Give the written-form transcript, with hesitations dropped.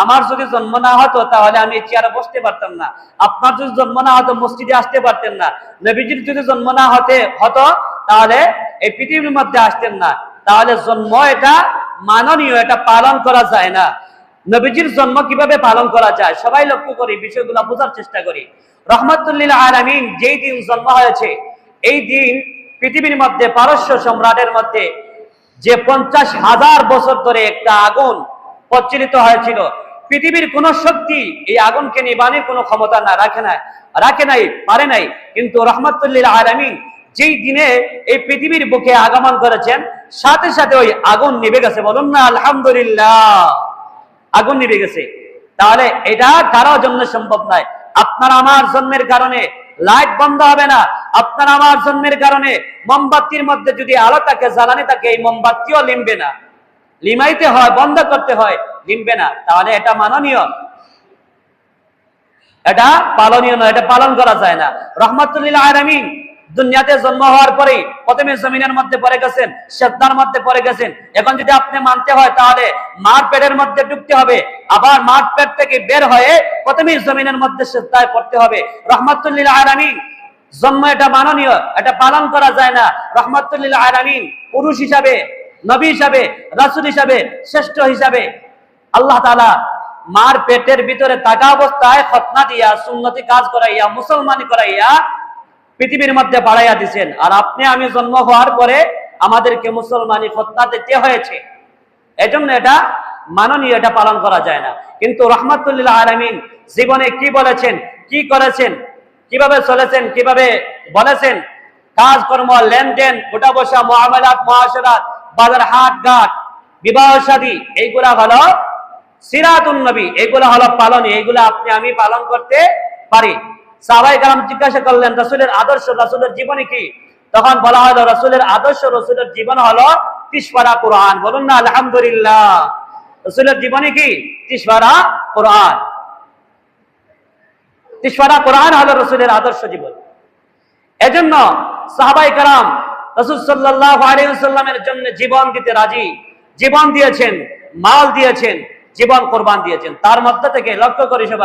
আমার যদি জন্ম না হতো তাহলে আমি চেয়ারে বসতে পারতাম না। আপনার যদি জন্ম না হতো মসজিদে আসতে পারতেন না। নবীজির যদি জন্ম না হতো তাহলে এই পৃথিবীর মধ্যে আসতেন না। তাহলে জন্ম এটা মাননীয়, এটা পালন করা যায় না। নবীজির জন্ম কিভাবে পালন করা যায় সবাই লক্ষ্য করি, বিষয়গুলো বোঝার চেষ্টা করি। রাহমাতুল লিল আলামিন যেই দিন জন্ম হয়েছে, এই দিন পৃথিবীর মধ্যে পারস্য সম্রাটের মধ্যে যে 50,000 বছর ধরে একটা আগুন প্রচলিত হয়েছিল, পৃথিবীর কোন শক্তি এই আগুনকে নিবানোর কোনো ক্ষমতা না রাখে নাই, পারে নাই। কিন্তু রাহমাতুল লিল আলামিন যেই দিনে এই পৃথিবীর বুকে আগমন করেছেন, সাথে সাথে ওই আগুন নিভে গেছে। বলুন না আলহামদুলিল্লাহ, আগুন নিভে গেছে। তাহলে এটা কারো জন্য সম্ভব নয়। আপনার আমার জন্মের কারণে লাইট বন্ধ হবে না। আপনার আমার জন্মের কারণে মোমবাতির মধ্যে যদি আলো থাকে, জ্বালানি থাকে, এই মোমবাতিও লিমবে না। লিমাইতে হয়, বন্ধ করতে হয়, লিমবে না। তাহলে এটা মাননীয়, এটা পালনীয় নয়, এটা পালন করা যায় না। রাহমাতুল লিল আলামিন দুনিয়াতে জন্ম হওয়ার পরেই প্রথমে জমিনের মধ্যে পড়ে গেছেন, সেজদার মধ্যে পড়ে গেছেন। এখন যদি আপনি মানতে হয় তাহলে মার পেটের মধ্যে ঢুকতে হবে, আবার মার পেট থেকে বের হয়ে প্রথমে জমিনের মধ্যে সেজদায় পড়তে হবে। রাহমাতুল লিল আলামিন জন্ম এটা মাননীয়, এটা পালন করা যায় না। রাহমাতুল লিল আলামিন পুরুষ হিসাবে, নবী হিসাবে, রাসূল হিসাবে, শ্রেষ্ঠ হিসাবে আল্লাহ তাআলা মার পেটের ভিতরে থাকা অবস্থায় খতনা দিয়া, সুন্নতি কাজ করাইয়া, মুসলমানি করাইয়া পৃথিবীর মধ্যে বাড়াইয়া দিচ্ছেন। আর আপনি আমি জন্ম হওয়ার পরে আমাদেরকে মুসলমানি খতনা দিতে হয়েছে। এজন্য এটা মাননীয়, এটা পালন করা যায় না। কিন্তু রাহমাতুল লিল আলামিন জীবনে কি বলেছেন, কি করেছেন, কিভাবে চলেছেন, কিভাবে বলেছেন, কাজকর্ম, লেনদেন, উঠা বসা, মুআমালাত, মুআশারাত, বাজার হাট ঘাট, বিবাহ শাদী, এইগুলা হলো সিরাতুন নবী, এগুলা হলো পালনীয়। এগুলা আপনি আমি পালন করতে পারি। সাহাবায়ে কেরাম জিজ্ঞাসা করলেন রাসূলের আদর্শ, রাসূলের জীবনী কি? তখন বলা হলো রাসূলের আদর্শ, রাসূলের জীবন হলো 30 পারা কোরআন। বলুন না আলহামদুলিল্লাহ। রাসূলের জীবনী কি? 30 পারা কোরআন। 30 পারা কোরআন হলো রাসূলের আদর্শ জীবন। এজন্য সাহাবায়ে কেরাম রাসূল সাল্লাল্লাহু আলাইহি ওয়াসাল্লামের জন্য জীবন দিতে রাজি, জীবন দিয়েছেন, মাল দিয়েছেন, জীবন কোরবান দিয়েছেন। তার মধ্যে থেকে লক্ষ্য করি সবাই